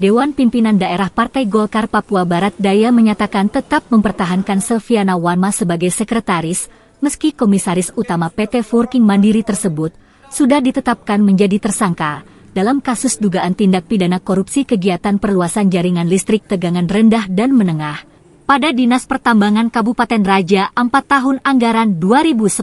Dewan Pimpinan Daerah Partai Golkar Papua Barat Daya menyatakan tetap mempertahankan Selviana Wanma sebagai sekretaris, meski Komisaris Utama PT Forking Mandiri tersebut sudah ditetapkan menjadi tersangka dalam kasus dugaan tindak pidana korupsi kegiatan perluasan jaringan listrik tegangan rendah dan menengah pada Dinas Pertambangan Kabupaten Raja 4 tahun anggaran 2010.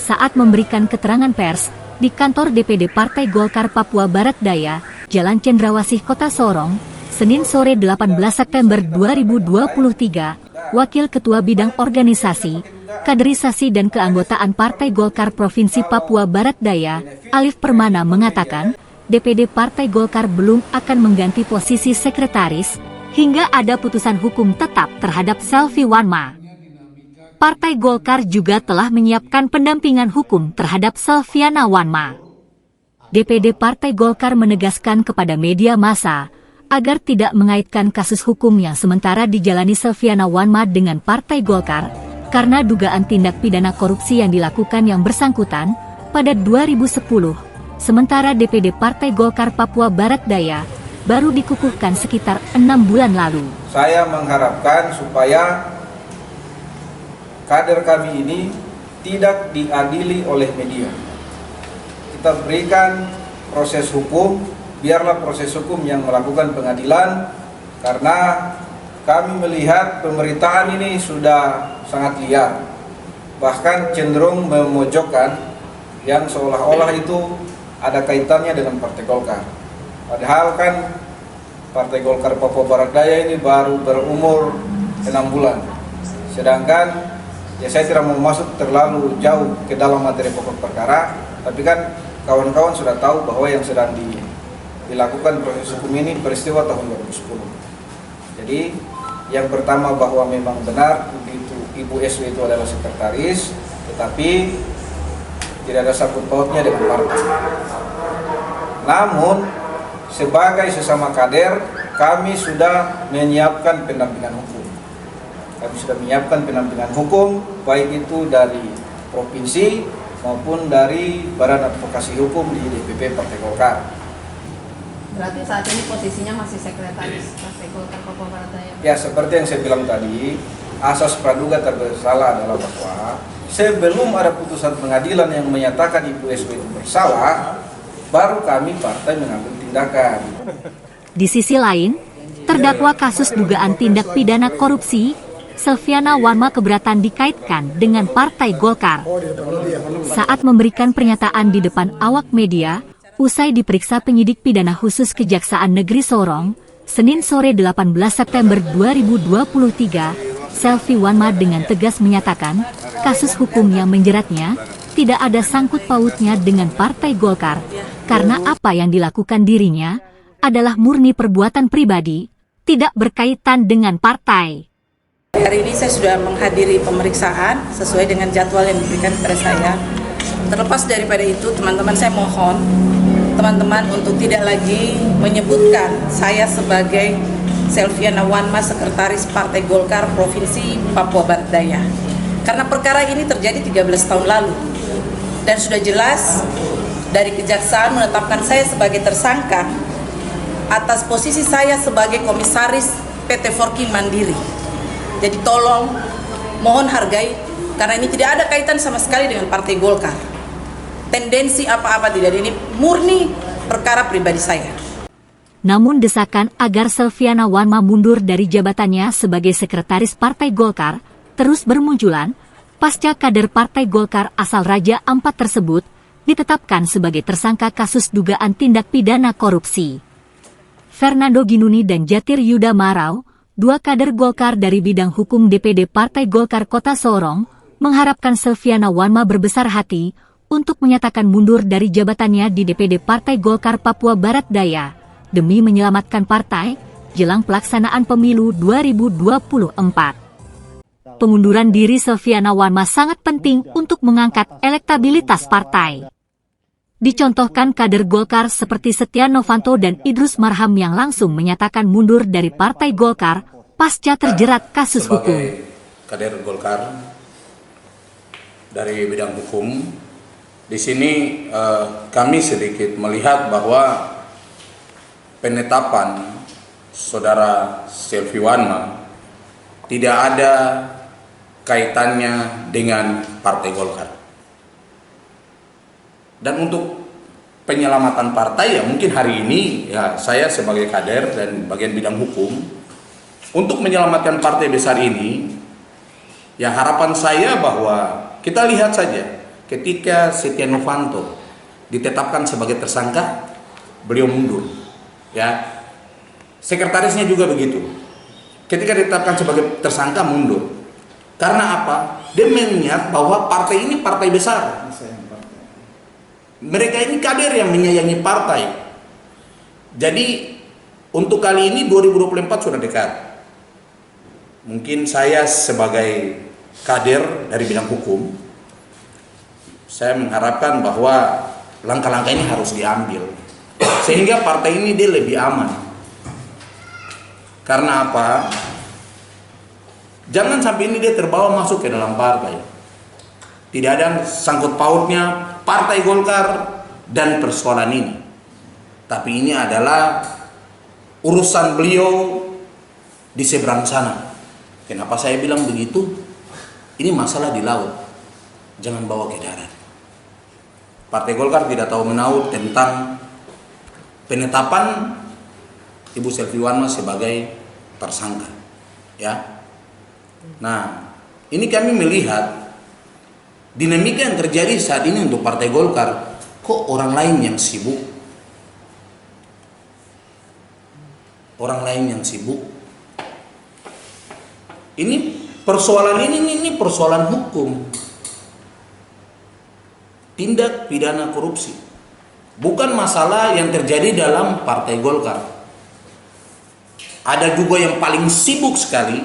Saat memberikan keterangan pers di kantor DPD Partai Golkar Papua Barat Daya, Jalan Cendrawasih Kota Sorong, Senin sore 18 September 2023, Wakil Ketua Bidang Organisasi, Kaderisasi dan Keanggotaan Partai Golkar Provinsi Papua Barat Daya, Alif Permana mengatakan, DPD Partai Golkar belum akan mengganti posisi sekretaris, hingga ada putusan hukum tetap terhadap Selvi Wanma. Partai Golkar juga telah menyiapkan pendampingan hukum terhadap Selviana Wanma. DPD Partai Golkar menegaskan kepada media massa agar tidak mengaitkan kasus hukum yang sementara dijalani Selviana Wanma dengan Partai Golkar karena dugaan tindak pidana korupsi yang dilakukan yang bersangkutan pada 2010, sementara DPD Partai Golkar Papua Barat Daya baru dikukuhkan sekitar 6 bulan lalu. Saya mengharapkan supaya kader kami ini tidak diadili oleh media. Kita berikan proses hukum, biarlah proses hukum yang melakukan pengadilan, karena kami melihat pemerintahan ini sudah sangat liar, bahkan cenderung memojokkan yang seolah-olah itu ada kaitannya dengan Partai Golkar. Padahal kan Partai Golkar Papua Barat Daya ini baru berumur 6 bulan, sedangkan ya saya tidak mau masuk terlalu jauh ke dalam materi pokok perkara, tapi kan kawan-kawan sudah tahu bahwa yang sedang dilakukan proses hukum ini peristiwa tahun 2010. Jadi yang pertama bahwa memang benar itu Ibu SW itu adalah sekretaris, tetapi tidak ada sangkut pautnya dengan partai. Namun sebagai sesama kader kami sudah menyiapkan pendampingan hukum. Kami sudah menyiapkan pendampingan hukum baik itu dari provinsi maupun dari Badan Advokasi Hukum di DPP Partai Golkar. Berarti saat ini posisinya masih sekretaris Partai Golkar Papua Barat Daya? Ya, seperti yang saya bilang tadi, asas praduga tak bersalah adalah bahwa sebelum ada putusan pengadilan yang menyatakan Ibu SW itu bersalah, baru kami partai mengambil tindakan. Di sisi lain, terdakwa kasus dugaan tindak pidana korupsi Selviana Wanma keberatan dikaitkan dengan Partai Golkar. Saat memberikan pernyataan di depan awak media, usai diperiksa penyidik pidana khusus Kejaksaan Negeri Sorong, Senin sore 18 September 2023, Selvi Wanma dengan tegas menyatakan, kasus hukum yang menjeratnya tidak ada sangkut pautnya dengan Partai Golkar, karena apa yang dilakukan dirinya adalah murni perbuatan pribadi, tidak berkaitan dengan partai. Hari ini saya sudah menghadiri pemeriksaan sesuai dengan jadwal yang diberikan kepada saya. Terlepas daripada itu, teman-teman, saya mohon teman-teman untuk tidak lagi menyebutkan saya sebagai Selviana Wanma, Sekretaris Partai Golkar Provinsi Papua Barat Daya. Karena perkara ini terjadi 13 tahun lalu. Dan sudah jelas dari Kejaksaan menetapkan saya sebagai tersangka atas posisi saya sebagai Komisaris PT Forking Mandiri. Jadi tolong, mohon hargai, karena ini tidak ada kaitan sama sekali dengan Partai Golkar. Tendensi apa-apa tidak ada, ini murni perkara pribadi saya. Namun desakan agar Selviana Wanma mundur dari jabatannya sebagai sekretaris Partai Golkar terus bermunculan pasca kader Partai Golkar asal Raja Ampat tersebut ditetapkan sebagai tersangka kasus dugaan tindak pidana korupsi. Fernando Ginuni dan Jatir Yuda Marau, dua kader Golkar dari bidang hukum DPD Partai Golkar Kota Sorong, mengharapkan Selviana Wanma berbesar hati untuk menyatakan mundur dari jabatannya di DPD Partai Golkar Papua Barat Daya demi menyelamatkan partai jelang pelaksanaan pemilu 2024. Pengunduran diri Selviana Wanma sangat penting untuk mengangkat elektabilitas partai. Dicontohkan kader Golkar seperti Setia Novanto dan Idrus Marham yang langsung menyatakan mundur dari Partai Golkar pasca terjerat kasus hukum. Kader Golkar dari bidang hukum, di sini kami sedikit melihat bahwa penetapan Saudara Selvi Wanma tidak ada kaitannya dengan Partai Golkar. Dan untuk penyelamatan partai, ya mungkin hari ini ya saya sebagai kader dan bagian bidang hukum untuk menyelamatkan partai besar ini, ya harapan saya bahwa kita lihat saja ketika Setia Novanto ditetapkan sebagai tersangka, beliau mundur, ya. Sekretarisnya juga begitu. Ketika ditetapkan sebagai tersangka, mundur. Karena apa? Dia mengingat bahwa partai ini partai besar. Mereka ini kader yang menyayangi partai. Jadi untuk kali ini 2024 sudah dekat. Mungkin saya sebagai kader dari bidang hukum, saya mengharapkan bahwa langkah-langkah ini harus diambil sehingga partai ini dia lebih aman. Karena apa? Jangan sampai ini dia terbawa masuk ke dalam partai. Tidak ada sangkut pautnya Partai Golkar dan persoalan ini. Tapi ini adalah urusan beliau di seberang sana. Kenapa saya bilang begitu? Ini masalah di laut. Jangan bawa ke darat. Partai Golkar tidak tahu menahu tentang penetapan Ibu Selvi Wanma sebagai tersangka, ya. Nah, ini kami melihat dinamika yang terjadi saat ini untuk Partai Golkar, kok orang lain yang sibuk, Ini persoalan ini persoalan hukum, tindak pidana korupsi, bukan masalah yang terjadi dalam Partai Golkar. Ada juga yang paling sibuk sekali,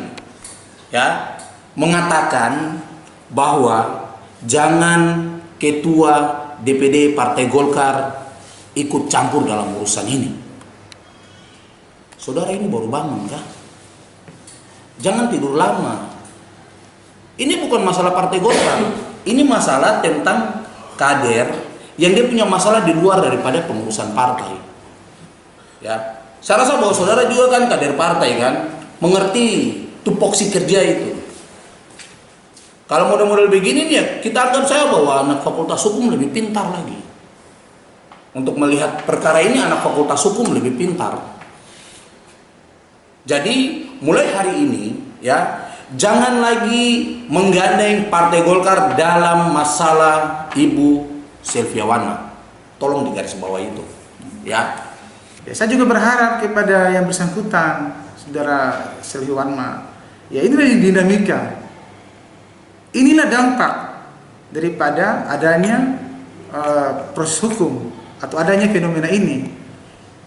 ya, mengatakan bahwa jangan ketua DPD Partai Golkar ikut campur dalam urusan ini. Saudara ini baru bangun kah? Jangan tidur lama. Ini bukan masalah Partai Golkar, ini masalah tentang kader yang dia punya masalah di luar daripada pengurusan partai, ya. Saya rasa bahwa saudara juga kan kader partai kan, mengerti tupoksi kerja itu. Kalau model-model begini nih ya, kita anggap saya bahwa anak fakultas hukum lebih pintar lagi. Untuk melihat perkara ini anak fakultas hukum lebih pintar. Jadi mulai hari ini ya, jangan lagi menggandeng Partai Golkar dalam masalah Ibu Selvi Wanma. Tolong digarisbawahi itu, ya. Ya, saya juga berharap kepada yang bersangkutan, Saudara Selvi Wanma, ya inilah dinamika, inilah dampak daripada adanya proses hukum atau adanya fenomena ini.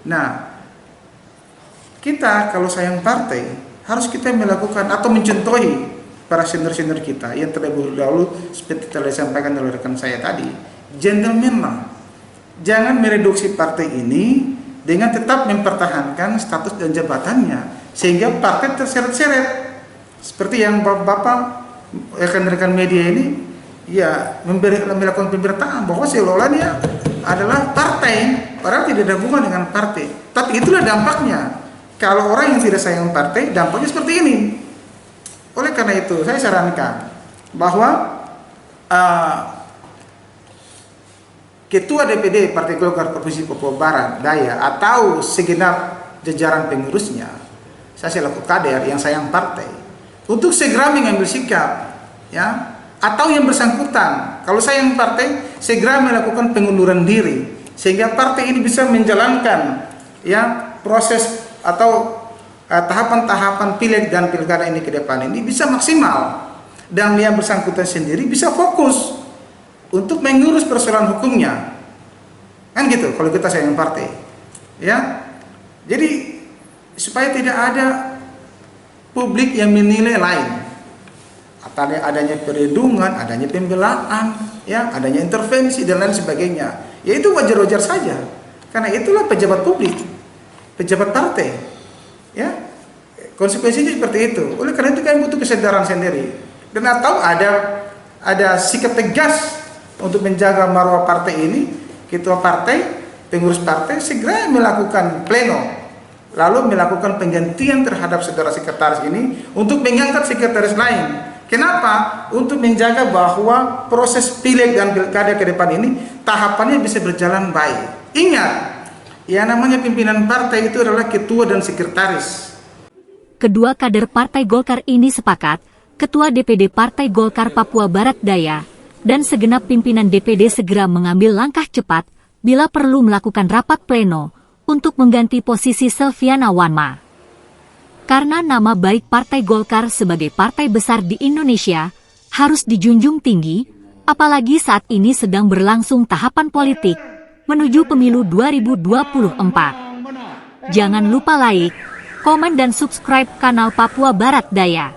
Nah, kita kalau sayang partai harus kita melakukan atau mencontohi para senior-senior kita yang terlebih dahulu seperti telah disampaikan oleh rekan saya tadi, gentleman lah. Jangan mereduksi partai ini dengan tetap mempertahankan status dan jabatannya sehingga partai terseret-seret seperti yang Bapak rekan-rekan media ini ya melakukan pemberitaan bahwa seolah-olahnya adalah partai padahal tidak ada hubungan dengan partai. Tapi itulah dampaknya kalau orang yang tidak sayang partai, dampaknya seperti ini. Oleh karena itu saya sarankan bahwa Ketua DPD Partai Golkar Provinsi Papua Barat Daya atau segenap jajaran pengurusnya, saya selaku kader yang sayang partai, untuk segera mengambil sikap, ya, atau yang bersangkutan kalau sayang partai segera melakukan pengunduran diri sehingga partai ini bisa menjalankan, ya, proses atau tahapan-tahapan pileg dan pilkada ini ke depan ini bisa maksimal dan yang bersangkutan sendiri bisa fokus untuk mengurus persoalan hukumnya, kan gitu kalau kita sayang partai, ya. Jadi supaya tidak ada publik yang menilai lain, adanya perlindungan, adanya pembelaan, ya, adanya intervensi dan lain sebagainya, ya itu wajar-wajar saja karena itulah pejabat publik, pejabat partai, ya, konsekuensinya seperti itu. Oleh karena itu kan butuh kesadaran sendiri dan atau ada sikap tegas untuk menjaga marwah partai ini. Ketua partai, pengurus partai segera melakukan pleno lalu melakukan penggantian terhadap saudara sekretaris ini untuk mengangkat sekretaris lain. Kenapa? Untuk menjaga bahwa proses pileg dan pilkada ke depan ini tahapannya bisa berjalan baik. Ingat, yang namanya pimpinan partai itu adalah ketua dan sekretaris. Kedua kader Partai Golkar ini sepakat, Ketua DPD Partai Golkar Papua Barat Daya dan segenap pimpinan DPD segera mengambil langkah cepat bila perlu melakukan rapat pleno untuk mengganti posisi Silviana Wanma. Karena nama baik Partai Golkar sebagai partai besar di Indonesia harus dijunjung tinggi, apalagi saat ini sedang berlangsung tahapan politik menuju pemilu 2024. Jangan lupa like, komen dan subscribe kanal Papua Barat Daya.